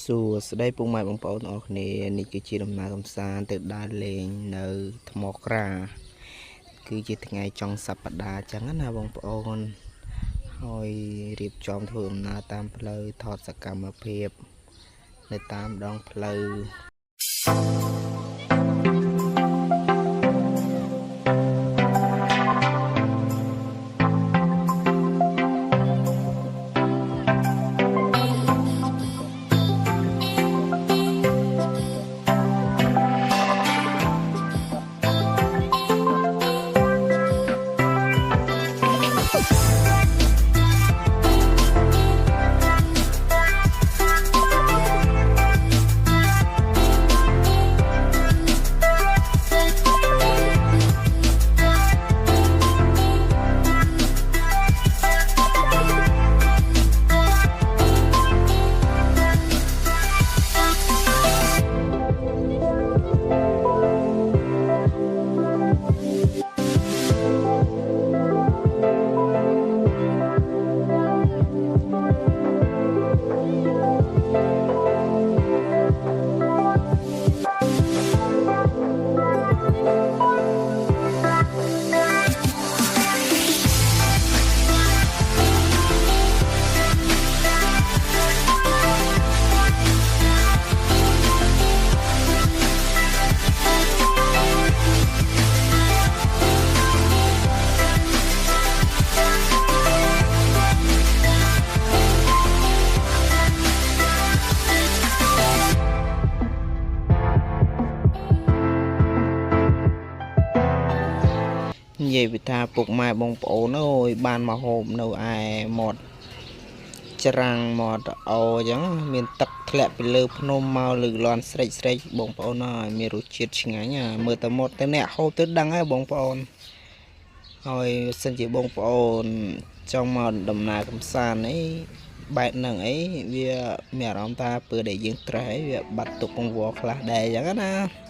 សួស្តីពុកម៉ែបងប្អូនអរគ្នានេះគឺជាដំណើរកំសាន្តទៅដើរលេងនៅថ្មក្រាគឺជាថ្ងៃចុងសប្តាហ៍ចឹងណាបងប្អូនហើយរៀបចំធ្វើដំណើរតាមផ្លូវថតសកម្មភាពនៅតាមដងផ្លូវនិយាយពីថាពុកម៉ែបងប្អូនអើយបានមកហូបនៅឯមាត់ច្រាំងមាត់អូអញ្ចឹងមានទឹកធ្លាក់ពីលើភ្នំមកលើកលាន់ស្រេកបងប្អូនអើយមានរសជាតិឆ្ងាញ់មើលតែមាត់ទៅអ្នកហូបទៅដឹងហើយបងប្អូនហើយសិនជាបងប្អូនចង់មកដំណើរកម្សាន្តអីបែបហ្នឹងអីវាមានអារម្មណ៍ថាពេលដែលយើងត្រេះអីវាបាត់ទុកកង្វល់ខ្លះដែរអញ្ចឹងណា